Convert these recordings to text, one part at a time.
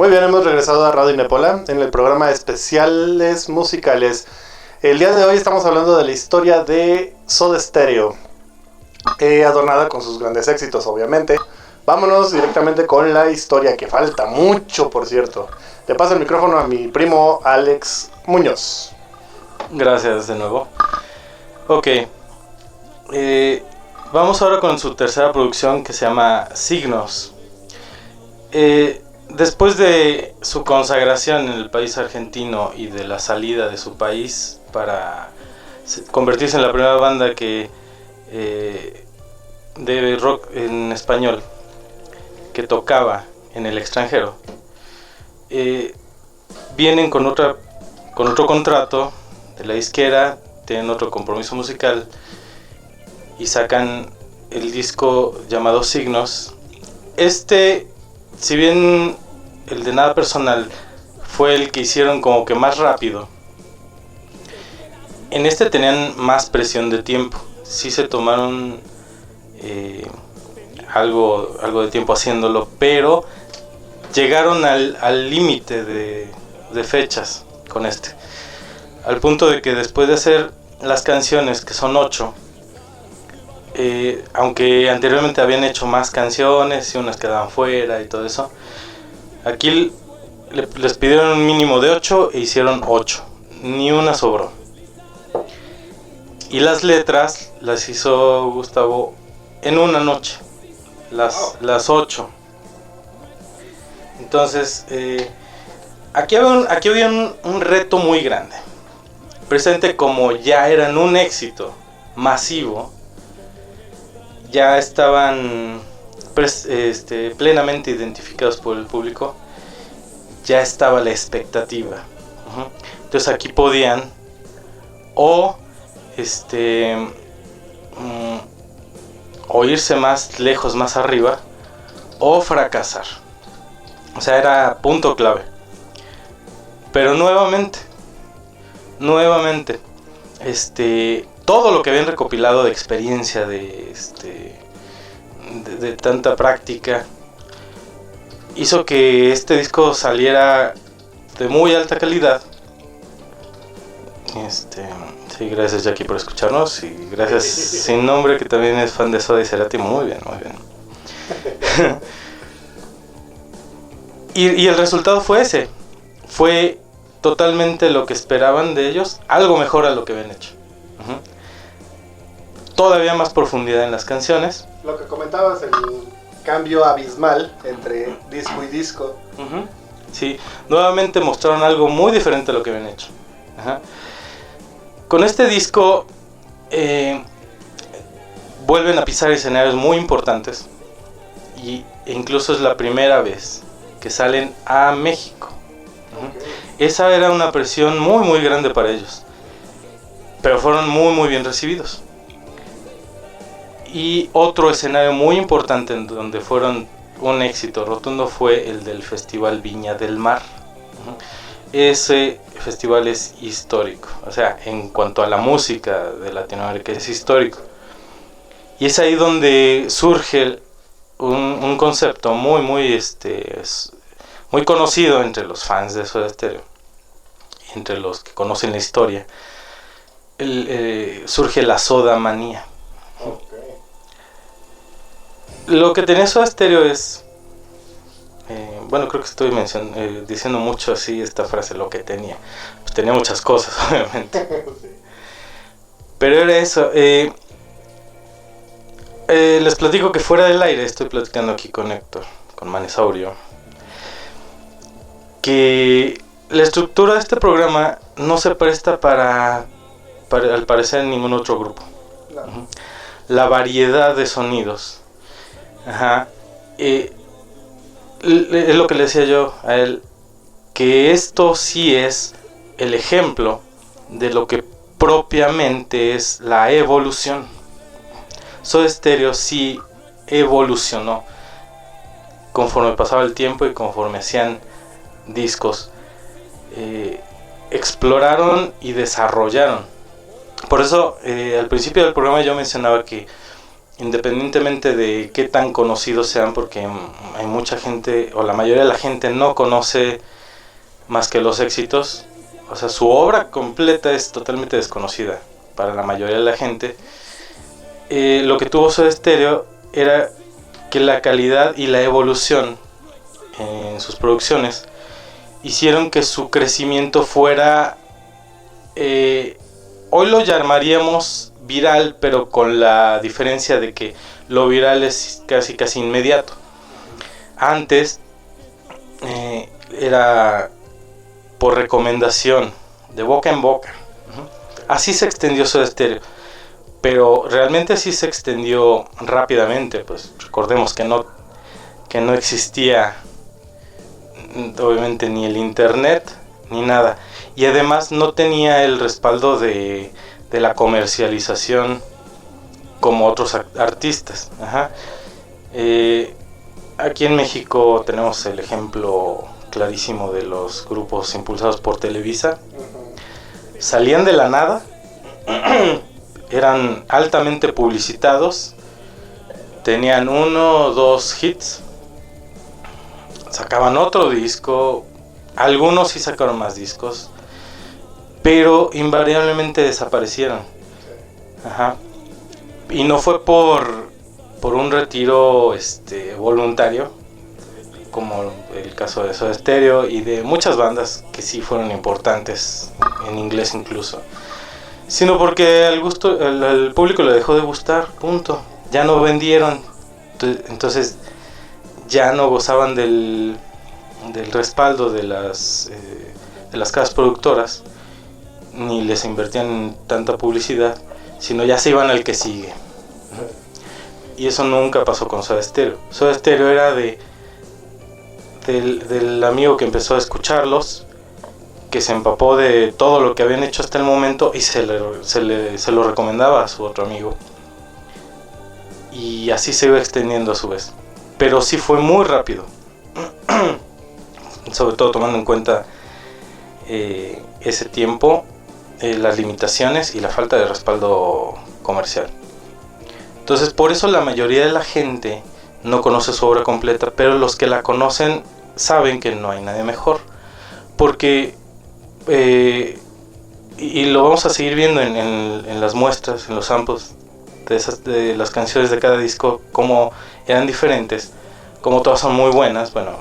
Muy bien, hemos regresado a Radio Inepola en el programa de especiales musicales. El día de hoy estamos hablando de la historia de Soda Stereo, adornada con sus grandes éxitos, obviamente. Vámonos directamente con la historia, que falta mucho, por cierto. Le paso el micrófono a mi primo Alex Muñoz. Gracias de nuevo. Ok, vamos ahora con su tercera producción, que se llama Signos. Después de su consagración en el país argentino y de la salida de su país para convertirse en la primera banda de rock en español que tocaba en el extranjero, vienen con otro contrato de la disquera, tienen otro compromiso musical y sacan el disco llamado Signos. Si bien el de Nada Personal fue el que hicieron como que más rápido, en este tenían más presión de tiempo. Sí se tomaron algo de tiempo haciéndolo, pero llegaron al límite de fechas con este. Al punto de que después de hacer las canciones, que son 8, aunque anteriormente habían hecho más canciones y unas quedaban fuera y todo eso, aquí les pidieron un mínimo de 8 e hicieron 8, ni una sobró. Y las letras las hizo Gustavo en una noche, las 8. Entonces, aquí había un reto muy grande. Presente, como ya eran un éxito masivo, ya estaban plenamente identificados por el público, ya estaba la expectativa. Entonces aquí podían o irse más lejos, más arriba, o fracasar. O sea, era punto clave. Pero nuevamente, todo lo que habían recopilado de experiencia, de tanta práctica, hizo que este disco saliera de muy alta calidad. Sí, gracias Jackie por escucharnos, y gracias Sin Nombre, que también es fan de Soda y Cerati. Muy bien. y el resultado fue ese. Fue totalmente lo que esperaban de ellos, algo mejor a lo que habían hecho. Todavía más profundidad en las canciones. Lo que comentabas, el cambio abismal entre disco y disco. Sí, nuevamente mostraron algo muy diferente a lo que habían hecho. Con este disco vuelven a pisar escenarios muy importantes, e incluso es la primera vez que salen a México. Esa era una presión muy muy grande para ellos, pero fueron muy muy bien recibidos. Y otro escenario muy importante en donde fueron un éxito rotundo fue el del Festival Viña del Mar. Ese festival es histórico, o sea, en cuanto a la música de Latinoamérica es histórico. Y es ahí donde surge un concepto muy muy muy conocido entre los fans de Soda Stereo, entre los que conocen la historia. Surge la soda manía. Lo que tenía Soda Stereo es, creo que estoy diciendo mucho así esta frase, lo que tenía. Pues tenía muchas cosas, obviamente. Pero era eso. Les platico que fuera del aire, estoy platicando aquí con Héctor, con Manesaurio, que la estructura de este programa no se presta para al parecer, en ningún otro grupo. No. La variedad de sonidos. Es lo que le decía yo a él, que esto sí es el ejemplo de lo que propiamente es la evolución. Soda Stereo sí evolucionó conforme pasaba el tiempo y conforme hacían discos. Exploraron y desarrollaron. Por eso al principio del programa yo mencionaba que independientemente de qué tan conocidos sean, porque hay mucha gente, o la mayoría de la gente no conoce más que los éxitos, o sea, su obra completa es totalmente desconocida para la mayoría de la gente. Lo que tuvo Soda Stereo era que la calidad y la evolución en sus producciones hicieron que su crecimiento fuera, hoy lo llamaríamos viral, pero con la diferencia de que lo viral es casi inmediato. Antes era por recomendación, de boca en boca. Así se extendió Soda Stereo, pero realmente así se extendió rápidamente. Pues recordemos que no existía obviamente ni el internet ni nada, y además no tenía el respaldo de la comercialización como otros artistas. Aquí en México tenemos el ejemplo clarísimo de los grupos impulsados por Televisa. Salían de la nada, eran altamente publicitados, tenían 1 o 2 hits, sacaban otro disco, algunos sí sacaron más discos, pero invariablemente desaparecieron. Y no fue por un retiro voluntario, como el caso de Soda Stereo y de muchas bandas que sí fueron importantes, en inglés incluso, sino porque al público le dejó de gustar, punto. Ya no vendieron, entonces ya no gozaban del respaldo de las casas productoras, ni les invertían tanta publicidad, sino ya se iban al que sigue. Y eso nunca pasó con Soda Stereo. Soda Stereo era del amigo que empezó a escucharlos, que se empapó de todo lo que habían hecho hasta el momento y se lo recomendaba a su otro amigo, y así se iba extendiendo a su vez. Pero sí fue muy rápido, sobre todo tomando en cuenta ese tiempo, las limitaciones y la falta de respaldo comercial. Entonces, por eso la mayoría de la gente no conoce su obra completa, pero los que la conocen saben que no hay nadie mejor, porque y lo vamos a seguir viendo en las muestras, en los samples de las canciones de cada disco, como eran diferentes, como todas son muy buenas. Bueno,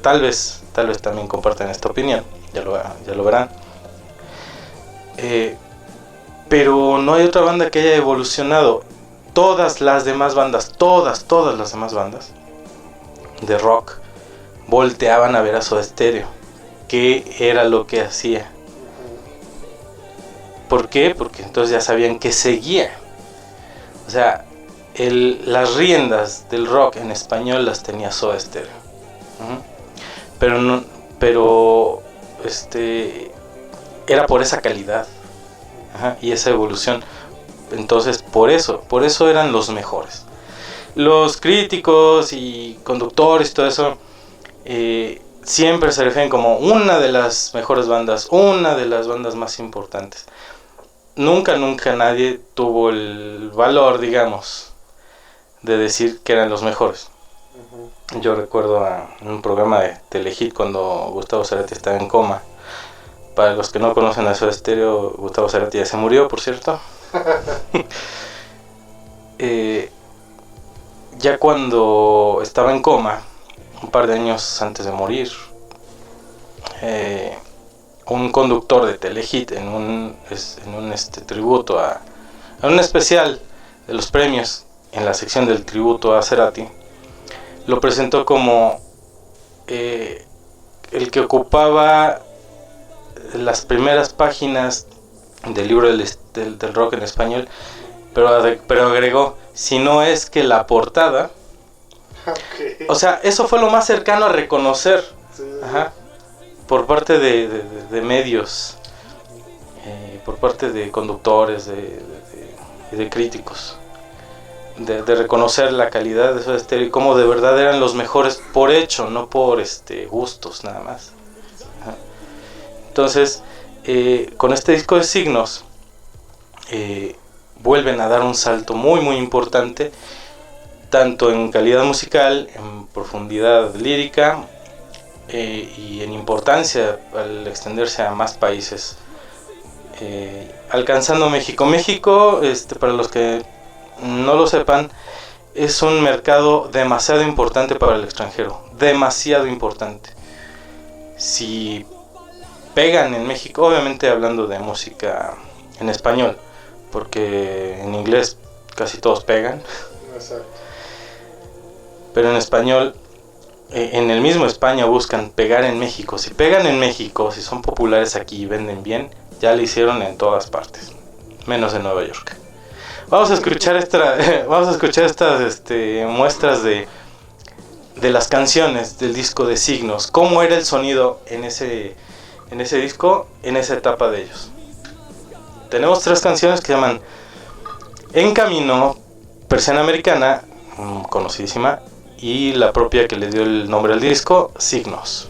tal vez también compartan esta opinión, ya lo verán. Pero no hay otra banda que haya evolucionado. Todas las demás bandas, todas las demás bandas de rock volteaban a ver a Soda Stereo, qué era lo que hacía. ¿Por qué? Porque entonces ya sabían que seguía. O sea, las riendas del rock en español las tenía Soda Stereo. Pero era por esa calidad y esa evolución. Entonces por eso eran los mejores. Los críticos y conductores y todo eso siempre se refieren como una de las mejores bandas, una de las bandas más importantes. Nunca nadie tuvo el valor, digamos, de decir que eran los mejores. Yo recuerdo en un programa de Telehit cuando Gustavo Cerati estaba en coma. Para los que no conocen a Soda Stereo, Gustavo Cerati ya se murió, por cierto. Ya cuando estaba en coma, un par de años antes de morir, un conductor de Telehit en un tributo a un especial de los premios, en la sección del tributo a Cerati, lo presentó como el que ocupaba las primeras páginas del libro del rock en español, pero agregó, si no es que la portada. Okay. O sea, eso fue lo más cercano a reconocer, sí. Por parte de medios, por parte de conductores, de críticos, de reconocer la calidad de Soda Stereo y cómo de verdad eran los mejores por hecho, no por gustos nada más. Entonces, con este disco de Signos, vuelven a dar un salto muy muy importante, tanto en calidad musical, en profundidad lírica y en importancia al extenderse a más países, alcanzando México. México, para los que no lo sepan, es un mercado demasiado importante para el extranjero, demasiado importante. Si pegan en México, obviamente hablando de música en español, porque en inglés casi todos pegan. Exacto. Pero en español, en el mismo España buscan pegar en México. Si pegan en México, si son populares aquí y venden bien, ya lo hicieron en todas partes, menos en Nueva York. Vamos a escuchar estas muestras de las canciones del disco de Signos. Cómo era el sonido en ese disco, en esa etapa de ellos. Tenemos 3 canciones que se llaman En Camino, Persiana Americana, conocidísima, y la propia que le dio el nombre al disco, Signos.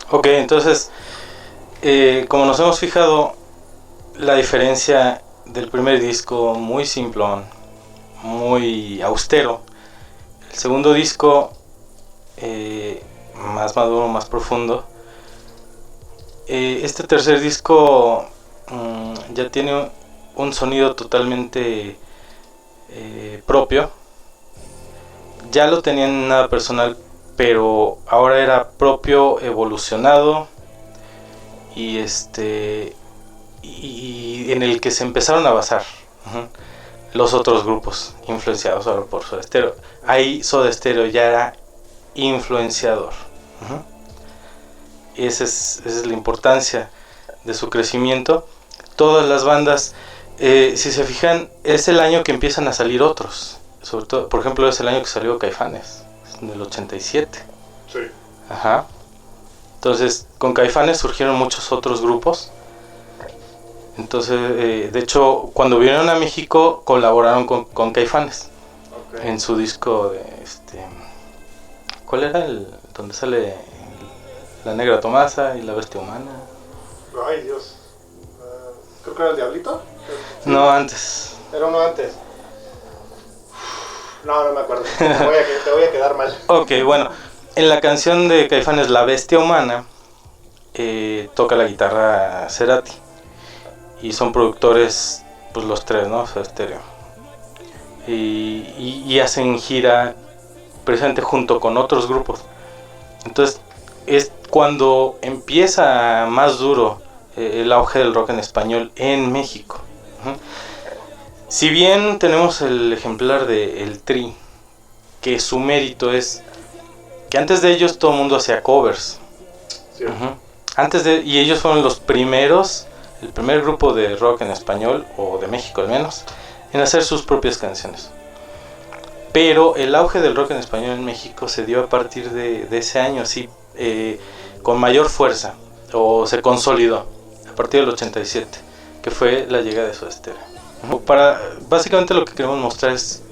Ok, entonces, como nos hemos fijado, la diferencia del primer disco, muy simplón, muy austero. El segundo disco, más maduro, más profundo. Este tercer disco ya tiene un sonido totalmente propio. Ya lo tenía en Nada Personal, pero ahora era propio, evolucionado y en el que se empezaron a basar los otros grupos influenciados ahora por Soda Stereo. Ahí Soda Stereo ya era influenciador. Esa es la importancia de su crecimiento. Todas las bandas, si se fijan, es el año que empiezan a salir otros. Sobre todo, por ejemplo, es el año que salió Caifanes, en el 87. Sí. Ajá. Entonces, con Caifanes surgieron muchos otros grupos. Entonces, de hecho, cuando vinieron a México, colaboraron con Caifanes. Okay. En su disco de ¿cuál era el donde sale La Negra Tomasa y La Bestia Humana? Ay, Dios. Creo que era El Diablito. Sí. No, antes. Era uno antes. No me acuerdo. Te voy a quedar mal. Ok, bueno. En la canción de Caifanes, La Bestia Humana, toca la guitarra Cerati. Y son productores, pues los 3, ¿no? Soda Stereo. Y hacen gira precisamente junto con otros grupos. Entonces, es cuando empieza más duro el auge del rock en español en México. Si bien tenemos el ejemplar de El Tri, que su mérito es que antes de ellos todo el mundo hacía covers. Sí. Y ellos fueron los primeros, el primer grupo de rock en español, o de México al menos, en hacer sus propias canciones. Pero el auge del rock en español en México se dio a partir de ese año, sí, con mayor fuerza, o se consolidó a partir del 87, que fue la llegada de Soda Stereo. Básicamente lo que queremos mostrar es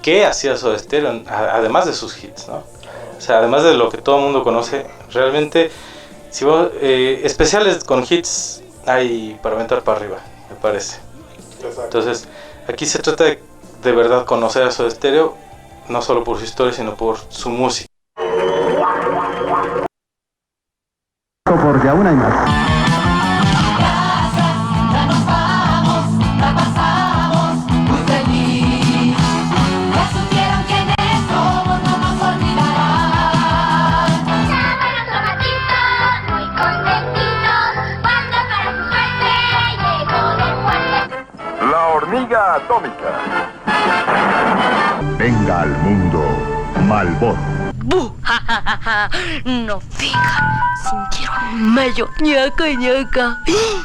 qué hacía Soda Stereo, además de sus hits, ¿no? O sea, además de lo que todo el mundo conoce, realmente, si vos, especiales con hits hay para aventar para arriba, me parece. Exacto. Entonces, aquí se trata de verdad conocer a Soda Stereo, no solo por su historia, sino por su música. Porque aún hay más. Hormiga atómica. Venga al mundo, Malboro. ¡Bu! ¡Ja, ja, ja, ja! No, fija. Sintieron mello. Ñaca, ñaca.